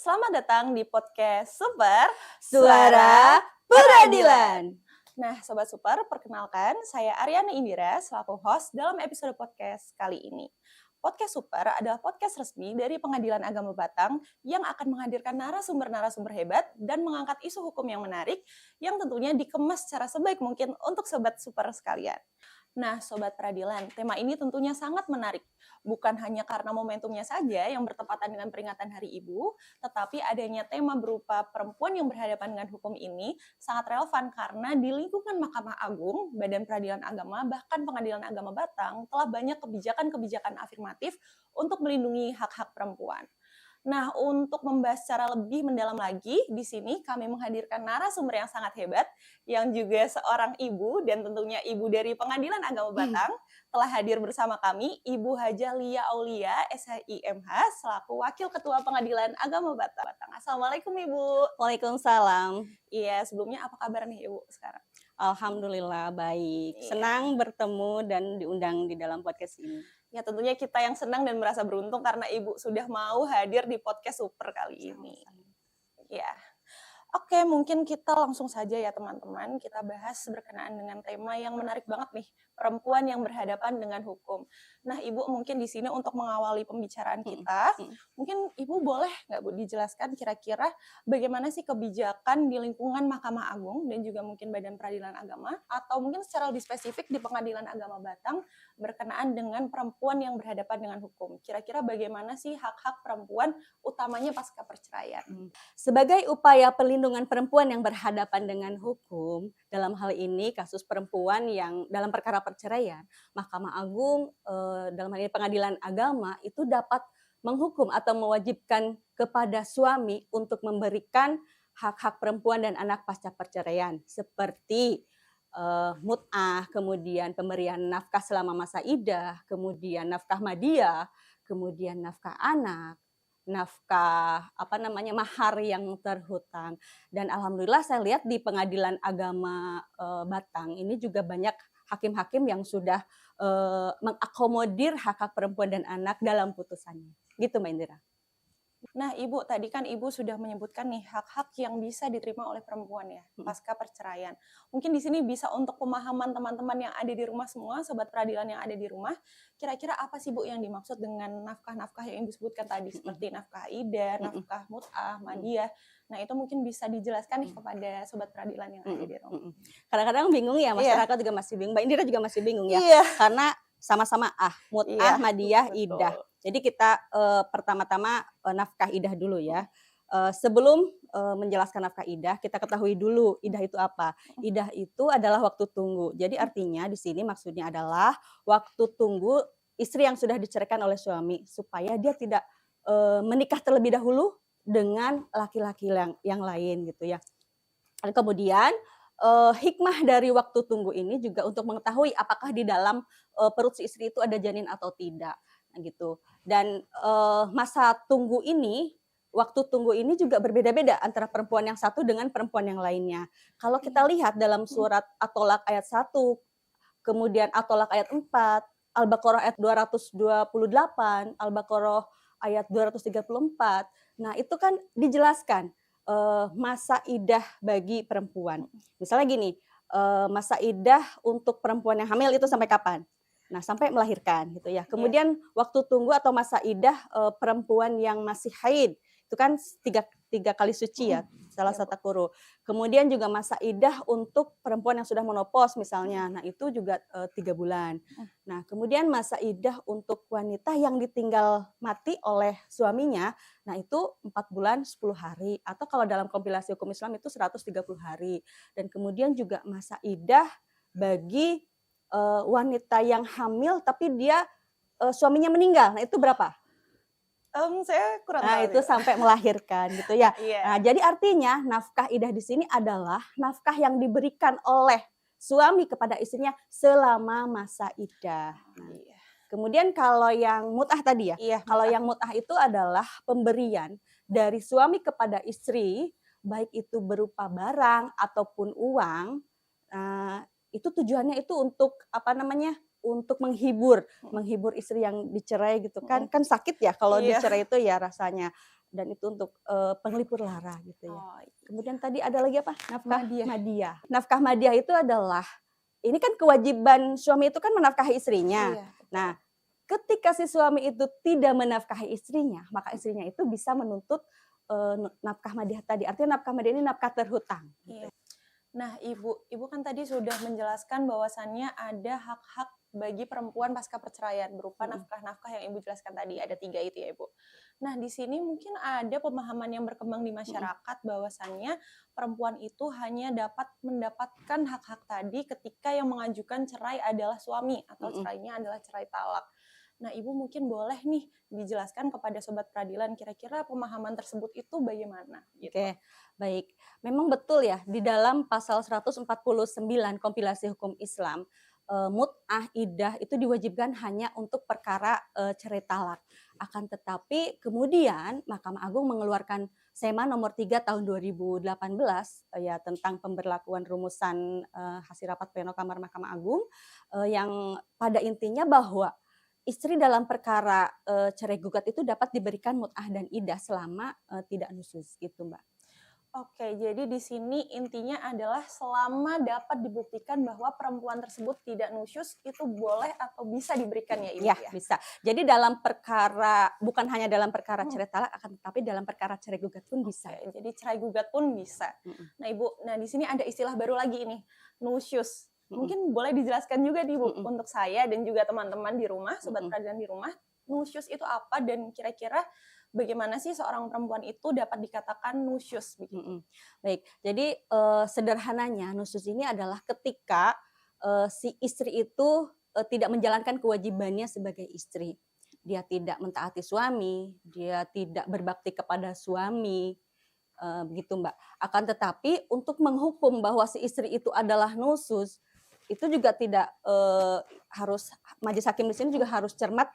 Selamat datang di podcast Super Suara Peradilan. Nah, Sobat Super, perkenalkan saya Aryani Indira selaku host dalam episode podcast kali ini. Podcast Super adalah podcast resmi dari Pengadilan Agama Batang yang akan menghadirkan narasumber-narasumber hebat dan mengangkat isu hukum yang menarik yang tentunya dikemas secara sebaik mungkin untuk Sobat Super sekalian. Nah, Sobat Peradilan, tema ini tentunya sangat menarik. Bukan hanya karena momentumnya saja yang bertepatan dengan peringatan Hari Ibu, tetapi adanya tema berupa perempuan yang berhadapan dengan hukum ini sangat relevan karena di lingkungan Mahkamah Agung, Badan Peradilan Agama, bahkan Pengadilan Agama Batang telah banyak kebijakan-kebijakan afirmatif untuk melindungi hak-hak perempuan. Nah, untuk membahas secara lebih mendalam lagi, di sini kami menghadirkan narasumber yang sangat hebat, yang juga seorang ibu dan tentunya ibu dari Pengadilan Agama Batang, telah hadir bersama kami, Ibu Hajah Lia Aulia, SHIMH, selaku Wakil Ketua Pengadilan Agama Batang. Assalamualaikum Ibu. Waalaikumsalam. Iya, sebelumnya apa kabar nih Ibu sekarang? Alhamdulillah baik. Iya. Senang bertemu dan diundang di dalam podcast ini. Ya tentunya kita yang senang dan merasa beruntung karena Ibu sudah mau hadir di podcast Super kali ini. Ya. Oke, mungkin kita langsung saja ya teman-teman, kita bahas berkenaan dengan tema yang menarik banget nih, perempuan yang berhadapan dengan hukum. Nah, Ibu mungkin di sini untuk mengawali pembicaraan kita, mungkin Ibu boleh nggak Bu dijelaskan kira-kira bagaimana sih kebijakan di lingkungan Mahkamah Agung dan juga mungkin Badan Peradilan Agama, atau mungkin secara lebih spesifik di Pengadilan Agama Batang berkenaan dengan perempuan yang berhadapan dengan hukum. Kira-kira bagaimana sih hak-hak perempuan utamanya pasca perceraian? Sebagai upaya perlindungan perempuan yang berhadapan dengan hukum, dalam hal ini kasus perempuan yang dalam perkara perceraian, Mahkamah Agung dalam hal ini Pengadilan Agama itu dapat menghukum atau mewajibkan kepada suami untuk memberikan hak-hak perempuan dan anak pasca perceraian seperti mut'ah, kemudian pemberian nafkah selama masa iddah, kemudian nafkah madiah, kemudian nafkah anak, nafkah mahar yang terhutang. Dan alhamdulillah saya lihat di Pengadilan Agama Batang ini juga banyak hakim-hakim yang sudah mengakomodir hak-hak perempuan dan anak dalam putusannya. Gitu Mbak Indira. Nah, Ibu, tadi kan Ibu sudah menyebutkan nih hak-hak yang bisa diterima oleh perempuan ya, pasca perceraian. Mungkin di sini bisa untuk pemahaman teman-teman yang ada di rumah semua, Sobat Peradilan yang ada di rumah, kira-kira apa sih Bu yang dimaksud dengan nafkah-nafkah yang Ibu sebutkan tadi, seperti nafkah iddah, nafkah mut'ah, madiah. Nah, itu mungkin bisa dijelaskan nih kepada Sobat Peradilan yang ada di rumah. Kadang-kadang bingung ya, masyarakat juga masih bingung, Mbak Indira juga masih bingung ya, karena sama-sama mut'ah, madiah, iddah. Jadi kita pertama-tama nafkah iddah dulu ya. Sebelum menjelaskan nafkah iddah, kita ketahui dulu iddah itu apa. Iddah itu adalah waktu tunggu. Jadi artinya di sini maksudnya adalah waktu tunggu istri yang sudah diceraikan oleh suami supaya dia tidak menikah terlebih dahulu dengan laki-laki yang lain gitu ya. Dan kemudian hikmah dari waktu tunggu ini juga untuk mengetahui apakah di dalam perut si istri itu ada janin atau tidak. Gitu. Dan masa tunggu ini, waktu tunggu ini juga berbeda-beda antara perempuan yang satu dengan perempuan yang lainnya. Kalau kita lihat dalam surat At-Tolak ayat 1, kemudian At-Tolak ayat 4, Al-Baqarah ayat 228, Al-Baqarah ayat 234. Nah, itu kan dijelaskan masa iddah bagi perempuan. Misalnya gini, masa iddah untuk perempuan yang hamil itu sampai kapan? Nah, sampai melahirkan gitu ya. Kemudian waktu tunggu atau masa iddah perempuan yang masih haid itu kan tiga kali suci ya, salah satu kuru. Kemudian juga masa iddah untuk perempuan yang sudah menopause misalnya. Nah, itu juga 3 bulan. Nah, kemudian masa iddah untuk wanita yang ditinggal mati oleh suaminya, nah itu 4 bulan 10 hari. Atau kalau dalam kompilasi hukum Islam itu 130 hari. Dan kemudian juga masa iddah bagi wanita yang hamil tapi dia suaminya meninggal. Nah, itu berapa? Saya kurang tahu. Nah, itu sampai melahirkan gitu ya. Nah, jadi artinya nafkah iddah di sini adalah nafkah yang diberikan oleh suami kepada istrinya selama masa iddah. Nah, kemudian kalau yang mut'ah tadi ya, kalau yang mut'ah itu adalah pemberian dari suami kepada istri, baik itu berupa barang ataupun uang. Itu tujuannya itu untuk untuk menghibur istri yang dicerai gitu kan sakit ya kalau dicerai itu ya rasanya. dan itu untuk penglipur lara gitu ya. Oh, Kemudian tadi ada lagi apa? Nafkah Madiah. madiah. Nafkah madiah itu adalah, ini kan kewajiban suami itu kan menafkahi istrinya. Iya, betul. Nah, ketika si suami itu tidak menafkahi istrinya, maka istrinya itu bisa menuntut nafkah madiah tadi. Artinya nafkah madiah ini nafkah terhutang. Iya. Nah, Ibu kan tadi sudah menjelaskan bahwasannya ada hak-hak bagi perempuan pasca perceraian berupa nafkah-nafkah yang Ibu jelaskan tadi, ada 3 itu ya Ibu. Nah, di sini mungkin ada pemahaman yang berkembang di masyarakat bahwasannya perempuan itu hanya dapat mendapatkan hak-hak tadi ketika yang mengajukan cerai adalah suami atau cerainya adalah cerai talak. Nah, Ibu mungkin boleh nih dijelaskan kepada Sobat Peradilan kira-kira pemahaman tersebut itu bagaimana? Gitu. Oke, baik. Memang betul ya, di dalam pasal 149 kompilasi hukum Islam, mut'ah iddah itu diwajibkan hanya untuk perkara cerai talak. Akan tetapi kemudian Mahkamah Agung mengeluarkan SEMA nomor 3 tahun 2018 ya tentang pemberlakuan rumusan hasil rapat pleno Kamar Mahkamah Agung yang pada intinya bahwa istri dalam perkara cerai gugat itu dapat diberikan mut'ah dan iddah selama tidak nusyuz gitu, Mbak. Oke, jadi di sini intinya adalah selama dapat dibuktikan bahwa perempuan tersebut tidak nusyuz, itu boleh atau bisa diberikan ya Ibu Ya, ya? bisa. Jadi dalam perkara, bukan hanya dalam perkara cerai talak, akan tetapi dalam perkara cerai gugat pun bisa. Oke, jadi cerai gugat pun bisa. Nah Ibu, di sini ada istilah baru lagi ini, nusyuz. Mungkin boleh dijelaskan juga nih Bu, untuk saya dan juga teman-teman di rumah, Sobat Peradilan di rumah, nusyuz itu apa dan kira-kira bagaimana sih seorang perempuan itu dapat dikatakan nusyuz begitu? Baik, jadi sederhananya nusyuz ini adalah ketika si istri itu tidak menjalankan kewajibannya sebagai istri. Dia tidak mentaati suami, dia tidak berbakti kepada suami, begitu Mbak. Akan tetapi untuk menghukum bahwa si istri itu adalah nusyuz, itu juga tidak harus, majelis hakim di sini juga harus cermat,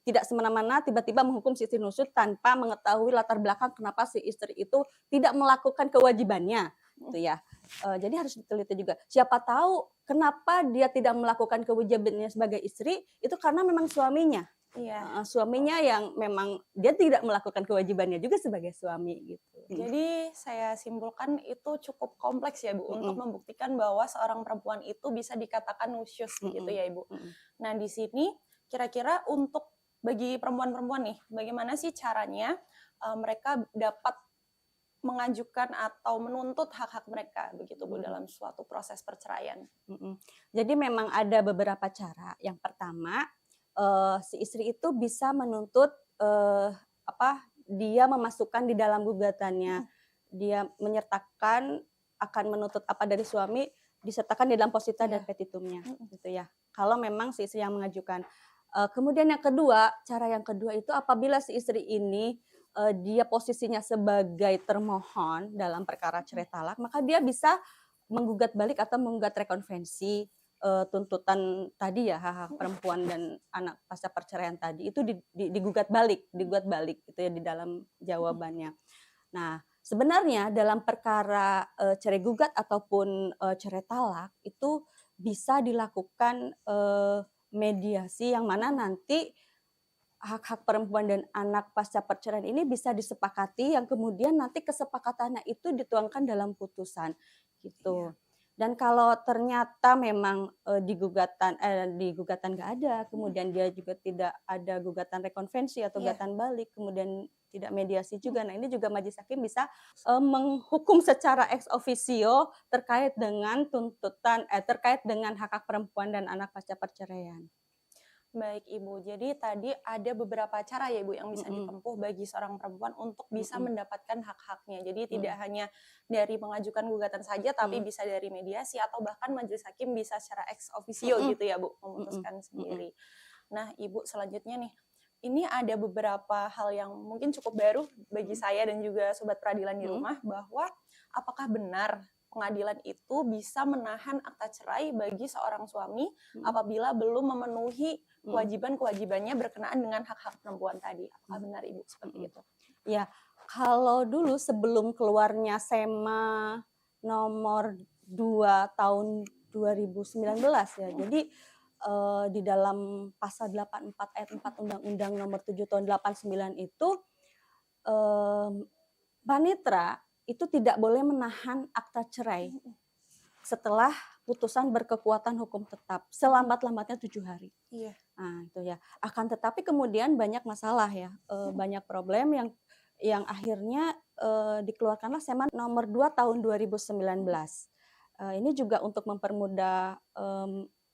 tidak semena-mena tiba-tiba menghukum si istri nusyuz tanpa mengetahui latar belakang kenapa si istri itu tidak melakukan kewajibannya, gitu ya. Jadi harus diteliti juga. Siapa tahu kenapa dia tidak melakukan kewajibannya sebagai istri, itu karena memang suaminya. Iya. Suaminya yang memang dia tidak melakukan kewajibannya juga sebagai suami gitu. Jadi saya simpulkan itu cukup kompleks ya Bu untuk membuktikan bahwa seorang perempuan itu bisa dikatakan nusyuz gitu ya Ibu. Nah di sini kira-kira untuk bagi perempuan-perempuan nih, bagaimana sih caranya mereka dapat mengajukan atau menuntut hak-hak mereka begitu Bu dalam suatu proses perceraian? Jadi memang ada beberapa cara. Yang pertama, si istri itu bisa menuntut dia memasukkan di dalam gugatannya, dia menyertakan akan menuntut apa dari suami disertakan di dalam posita dan petitumnya, gitu ya. Kalau memang si istri yang mengajukan. Kemudian yang kedua, cara yang kedua itu apabila si istri ini dia posisinya sebagai termohon dalam perkara cerai talak, maka dia bisa menggugat balik atau menggugat rekonvensi tuntutan tadi ya hak-hak perempuan dan anak pasca perceraian tadi itu digugat balik gitu ya di dalam jawabannya. Nah, sebenarnya dalam perkara cerai gugat ataupun cerai talak itu bisa dilakukan mediasi yang mana nanti hak-hak perempuan dan anak pasca perceraian ini bisa disepakati yang kemudian nanti kesepakatannya itu dituangkan dalam putusan gitu. Dan kalau ternyata memang di gugatan nggak ada, kemudian dia juga tidak ada gugatan rekonvensi atau gugatan balik, kemudian tidak mediasi juga. Nah ini juga majelis hakim bisa menghukum secara ex officio terkait dengan terkait dengan hak-hak perempuan dan anak pasca perceraian. Baik Ibu, jadi tadi ada beberapa cara ya Ibu yang bisa ditempuh bagi seorang perempuan untuk bisa mendapatkan hak-haknya. Jadi tidak hanya dari mengajukan gugatan saja, tapi bisa dari mediasi atau bahkan majelis hakim bisa secara ex officio gitu ya Bu, memutuskan sendiri. Nah Ibu selanjutnya nih, ini ada beberapa hal yang mungkin cukup baru bagi saya dan juga Sobat Peradilan di rumah, bahwa apakah benar pengadilan itu bisa menahan akta cerai bagi seorang suami apabila belum memenuhi kewajiban-kewajibannya berkenaan dengan hak-hak perempuan tadi. Apakah benar Ibu seperti itu? Ya, kalau dulu sebelum keluarnya SEMA nomor 2 tahun 2019 ya. Jadi di dalam pasal 84 ayat 4 Undang-Undang nomor 7 tahun 89 itu panitra itu tidak boleh menahan akta cerai setelah putusan berkekuatan hukum tetap selambat-lambatnya 7 hari. Iya. Nah, itu ya. Akan tetapi kemudian banyak masalah ya, banyak problem yang akhirnya dikeluarkanlah Seman nomor 2 tahun 2019. Ini juga untuk mempermudah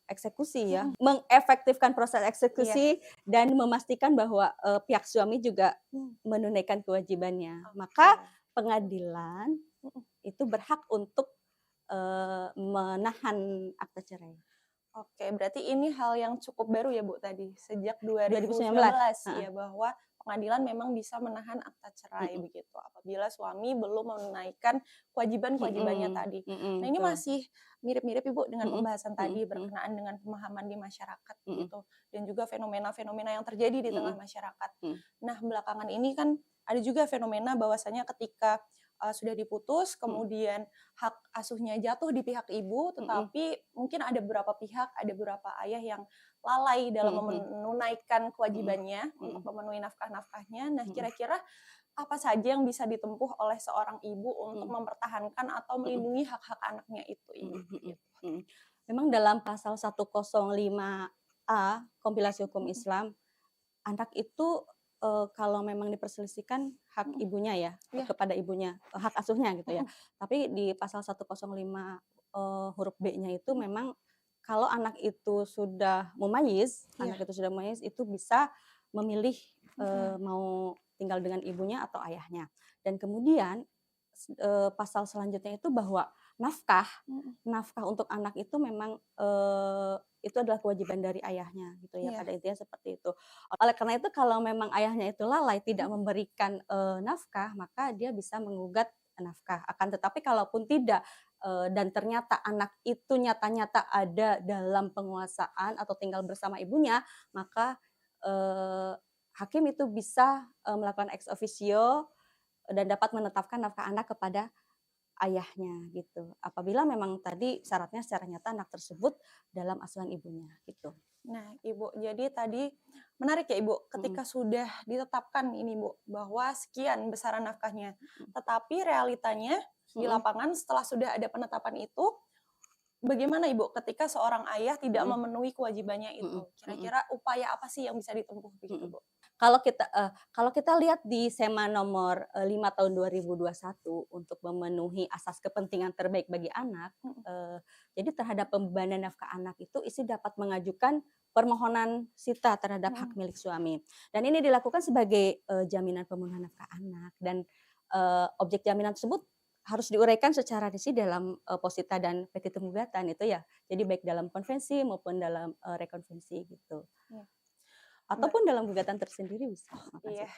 eksekusi ya, mengefektifkan proses eksekusi dan memastikan bahwa pihak suami juga menunaikan kewajibannya. Maka pengadilan itu berhak untuk menahan akta cerai. Oke, berarti ini hal yang cukup baru ya Bu tadi, sejak 2019. 2019 ya, bahwa pengadilan memang bisa menahan akta cerai begitu, apabila suami belum menunaikan kewajiban-kewajibannya tadi. Nah ini masih mirip-mirip Ibu dengan pembahasan tadi berkenaan dengan pemahaman di masyarakat gitu, dan juga fenomena-fenomena yang terjadi di tengah masyarakat. Nah belakangan ini kan ada juga fenomena bahwasanya ketika sudah diputus, kemudian hak asuhnya jatuh di pihak ibu, tetapi mungkin ada beberapa pihak, ada beberapa ayah yang lalai dalam menunaikan kewajibannya untuk memenuhi nafkah-nafkahnya. Nah, kira-kira apa saja yang bisa ditempuh oleh seorang ibu untuk mempertahankan atau melindungi hak-hak anaknya itu, Ibu? Memang dalam pasal 105A kompilasi hukum Islam, anak itu kalau memang diperselisihkan hak ibunya ya, kepada ibunya, hak asuhnya gitu ya. Tapi di pasal 105 huruf B-nya itu memang kalau anak itu sudah mumayyiz, itu bisa memilih mau tinggal dengan ibunya atau ayahnya. Dan kemudian pasal selanjutnya itu bahwa nafkah untuk anak itu memang itu adalah kewajiban dari ayahnya gitu ya, pada intinya seperti itu. Oleh karena itu kalau memang ayahnya itu lalai tidak memberikan nafkah, maka dia bisa menggugat nafkah. Akan tetapi kalaupun tidak dan ternyata anak itu nyata-nyata ada dalam penguasaan atau tinggal bersama ibunya, maka hakim itu bisa melakukan ex officio dan dapat menetapkan nafkah anak kepada ayahnya gitu. Apabila memang tadi syaratnya secara nyata anak tersebut dalam asuhan ibunya gitu. Nah, Ibu, jadi tadi menarik ya Ibu, ketika sudah ditetapkan ini Bu, bahwa sekian besaran nafkahnya. Tetapi realitanya di lapangan setelah sudah ada penetapan itu, bagaimana Ibu ketika seorang ayah tidak memenuhi kewajibannya itu? Kira-kira upaya apa sih yang bisa ditempuh begitu Bu? Kalau kita lihat di Sema nomor 5 tahun 2021 untuk memenuhi asas kepentingan terbaik bagi anak, jadi terhadap pembebanan nafkah anak itu istri dapat mengajukan permohonan sita terhadap hak milik suami. Dan ini dilakukan sebagai jaminan pemenuhan nafkah anak, dan objek jaminan tersebut harus diuraikan secara rinci dalam posita dan petitum gugatan itu ya. Jadi baik dalam konvensi maupun dalam rekonvensi gitu. Ataupun dalam gugatan tersendiri bisa. Iya.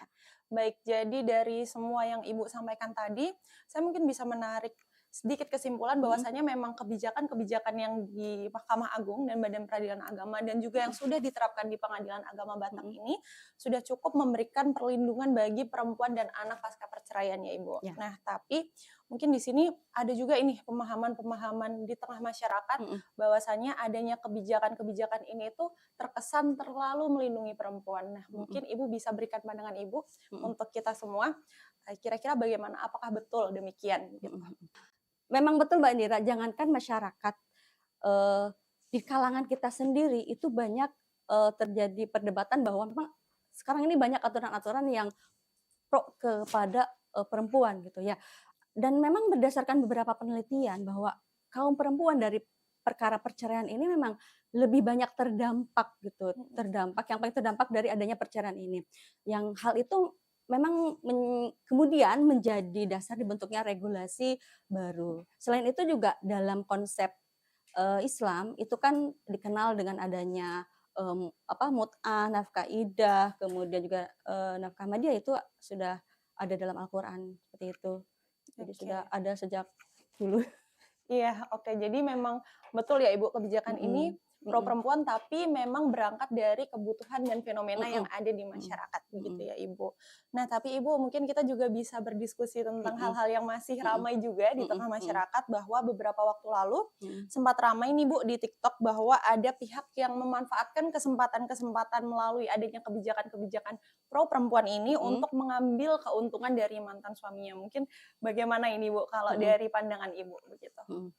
Baik, jadi dari semua yang Ibu sampaikan tadi, saya mungkin bisa menarik sedikit kesimpulan bahwasanya memang kebijakan-kebijakan yang di Mahkamah Agung dan Badan Peradilan Agama dan juga yang sudah diterapkan di Pengadilan Agama Batam ini sudah cukup memberikan perlindungan bagi perempuan dan anak pasca perceraian ya Ibu. Ya. Nah, tapi mungkin di sini ada juga ini pemahaman-pemahaman di tengah masyarakat bahwasanya adanya kebijakan-kebijakan ini itu terkesan terlalu melindungi perempuan. Nah, mungkin Ibu bisa berikan pandangan Ibu untuk kita semua. Kira-kira bagaimana? Apakah betul demikian? Gitu. Memang betul Mbak Indira, jangankan masyarakat, di kalangan kita sendiri itu banyak terjadi perdebatan bahwa memang sekarang ini banyak aturan-aturan yang pro kepada perempuan gitu ya. Dan memang berdasarkan beberapa penelitian bahwa kaum perempuan dari perkara perceraian ini memang lebih banyak terdampak gitu, yang paling terdampak dari adanya perceraian ini. Yang hal itu memang kemudian menjadi dasar dibentuknya regulasi baru. Selain itu juga dalam konsep Islam itu kan dikenal dengan adanya mut'ah, nafkah idah, kemudian juga nafkah madiah itu sudah ada dalam Al-Quran seperti itu. Jadi sudah ada sejak dulu. Iya, oke. Jadi memang betul ya Ibu, kebijakan ini pro perempuan tapi memang berangkat dari kebutuhan dan fenomena yang ada di masyarakat begitu ya Ibu. Nah, tapi Ibu mungkin kita juga bisa berdiskusi tentang hal-hal yang masih ramai juga di tengah masyarakat, bahwa beberapa waktu lalu sempat ramai nih Bu di TikTok bahwa ada pihak yang memanfaatkan kesempatan-kesempatan melalui adanya kebijakan-kebijakan pro perempuan ini untuk mengambil keuntungan dari mantan suaminya. Mungkin bagaimana ini Bu kalau dari pandangan Ibu begitu?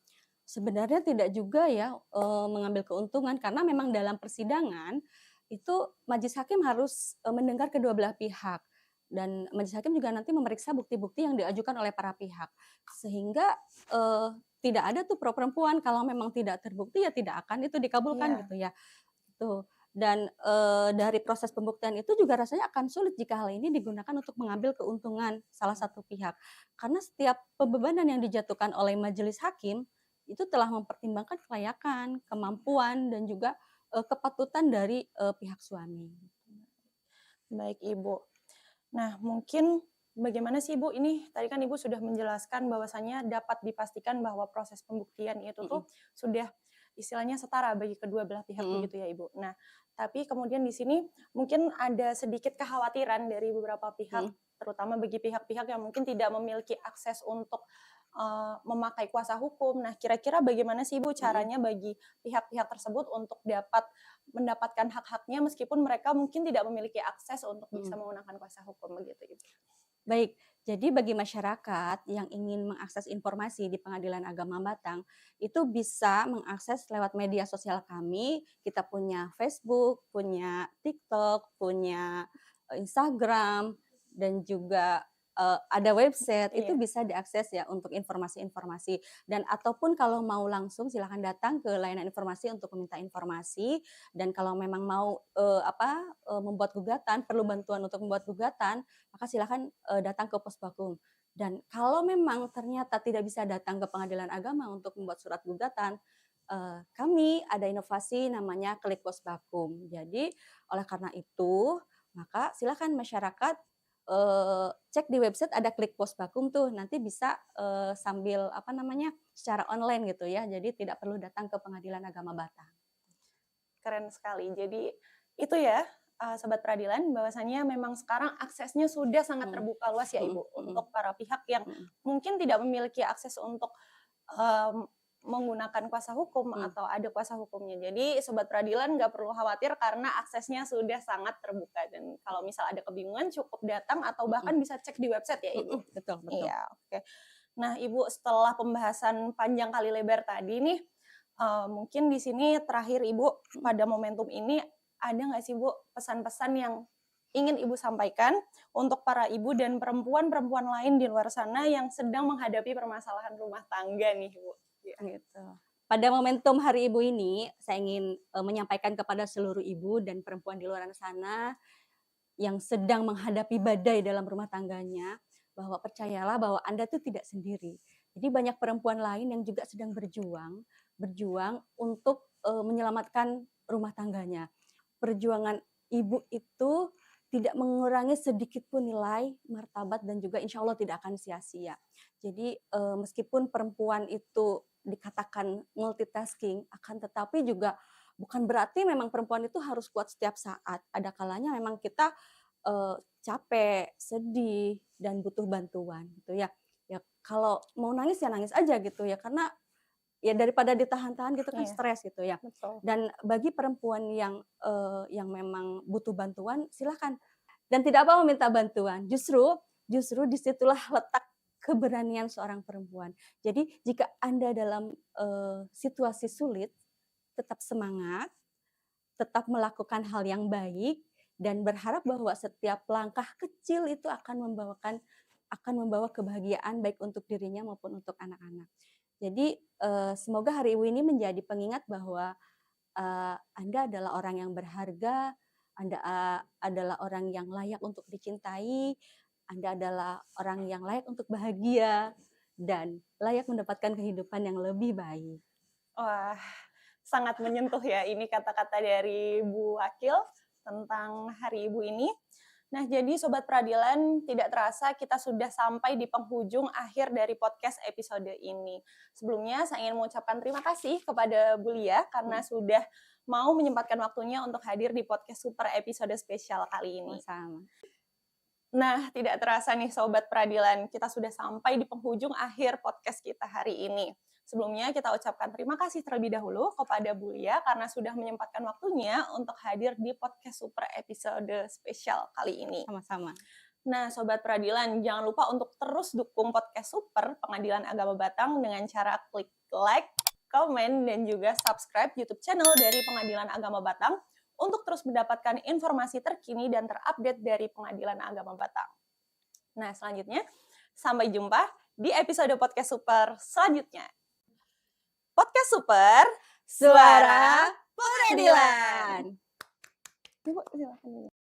Sebenarnya tidak juga ya mengambil keuntungan, karena memang dalam persidangan itu majelis hakim harus mendengar kedua belah pihak, dan majelis hakim juga nanti memeriksa bukti-bukti yang diajukan oleh para pihak, sehingga tidak ada tuh pro perempuan. Kalau memang tidak terbukti ya tidak akan itu dikabulkan gitu ya. Tuh. Dan dari proses pembuktian itu juga rasanya akan sulit jika hal ini digunakan untuk mengambil keuntungan salah satu pihak, karena setiap pembebanan yang dijatuhkan oleh majelis hakim itu telah mempertimbangkan kelayakan, kemampuan, dan juga kepatutan dari pihak suami. Baik Ibu. Nah, mungkin bagaimana sih Ibu, ini tadi kan Ibu sudah menjelaskan bahwasannya dapat dipastikan bahwa proses pembuktian itu tuh sudah istilahnya setara bagi kedua belah pihak begitu ya Ibu. Nah, tapi kemudian di sini mungkin ada sedikit kekhawatiran dari beberapa pihak, terutama bagi pihak-pihak yang mungkin tidak memiliki akses untuk memakai kuasa hukum. Nah, kira-kira bagaimana sih Ibu caranya bagi pihak-pihak tersebut untuk dapat mendapatkan hak-haknya meskipun mereka mungkin tidak memiliki akses untuk bisa menggunakan kuasa hukum begitu Ibu? Baik, jadi bagi masyarakat yang ingin mengakses informasi di Pengadilan Agama Batang, itu bisa mengakses lewat media sosial kami. Kita punya Facebook, punya TikTok, punya Instagram, dan juga ada website. Itu bisa diakses ya untuk informasi-informasi. Dan ataupun kalau mau langsung silakan datang ke layanan informasi untuk meminta informasi. Dan kalau memang mau membuat gugatan, perlu bantuan untuk membuat gugatan, maka silakan datang ke Posbakum. Dan kalau memang ternyata tidak bisa datang ke Pengadilan Agama untuk membuat surat gugatan, kami ada inovasi namanya Klik Posbakum. Jadi oleh karena itu, maka silakan masyarakat cek di website, ada Klik Posbakum tuh, nanti bisa sambil secara online gitu ya. Jadi tidak perlu datang ke Pengadilan Agama Batang. Keren sekali. Jadi itu ya Sobat Peradilan, bahwasannya memang sekarang aksesnya sudah sangat terbuka luas ya Ibu untuk para pihak yang mungkin tidak memiliki akses untuk menggunakan kuasa hukum atau ada kuasa hukumnya. Jadi Sobat Peradilan nggak perlu khawatir karena aksesnya sudah sangat terbuka, dan kalau misal ada kebingungan cukup datang atau bahkan bisa cek di website ya Ibu. Betul. Iya, oke. Nah Ibu, setelah pembahasan panjang kali lebar tadi nih, mungkin di sini terakhir Ibu, pada momentum ini ada nggak sih Bu pesan-pesan yang ingin Ibu sampaikan untuk para ibu dan perempuan-perempuan lain di luar sana yang sedang menghadapi permasalahan rumah tangga nih Bu? Gitu. Pada momentum Hari Ibu ini, saya ingin menyampaikan kepada seluruh ibu dan perempuan di luar sana yang sedang menghadapi badai dalam rumah tangganya, bahwa percayalah bahwa Anda tuh tidak sendiri. Jadi banyak perempuan lain yang juga sedang berjuang untuk menyelamatkan rumah tangganya. Perjuangan ibu itu tidak mengurangi sedikit pun nilai, martabat, dan juga insya Allah tidak akan sia-sia. Jadi meskipun perempuan itu dikatakan multitasking, akan tetapi juga bukan berarti memang perempuan itu harus kuat setiap saat. Ada kalanya memang kita capek, sedih, dan butuh bantuan gitu ya. Ya kalau mau nangis ya nangis aja gitu ya, karena ya daripada ditahan-tahan gitu kan stres gitu ya. Betul. Dan bagi perempuan yang memang butuh bantuan, silakan. Dan tidak apa meminta bantuan. Justru disitulah letak keberanian seorang perempuan. Jadi jika Anda dalam situasi sulit, tetap semangat, tetap melakukan hal yang baik, dan berharap bahwa setiap langkah kecil itu akan membawa kebahagiaan baik untuk dirinya maupun untuk anak-anak. Jadi semoga Hari Ibu ini menjadi pengingat bahwa Anda adalah orang yang berharga, Anda adalah orang yang layak untuk dicintai, Anda adalah orang yang layak untuk bahagia, dan layak mendapatkan kehidupan yang lebih baik. Wah, sangat menyentuh ya ini kata-kata dari Bu Wakil tentang Hari Ibu ini. Nah, jadi Sobat Peradilan, tidak terasa kita sudah sampai di penghujung akhir dari podcast episode ini. Sebelumnya, saya ingin mengucapkan terima kasih kepada Bu Lia karena sudah mau menyempatkan waktunya untuk hadir di podcast super episode spesial kali ini. Sama. Nah, tidak terasa nih Sobat Peradilan, kita sudah sampai di penghujung akhir podcast kita hari ini. Sebelumnya kita ucapkan terima kasih terlebih dahulu kepada Bu Lia karena sudah menyempatkan waktunya untuk hadir di podcast super episode spesial kali ini. Sama-sama. Nah, Sobat Peradilan, jangan lupa untuk terus dukung podcast super Pengadilan Agama Batang dengan cara klik like, komen, dan juga subscribe YouTube channel dari Pengadilan Agama Batang untuk terus mendapatkan informasi terkini dan terupdate dari Pengadilan Agama Batang. Nah, selanjutnya, sampai jumpa di episode podcast super selanjutnya. Podcast Super, Suara Pengadilan. Ibu, silakan.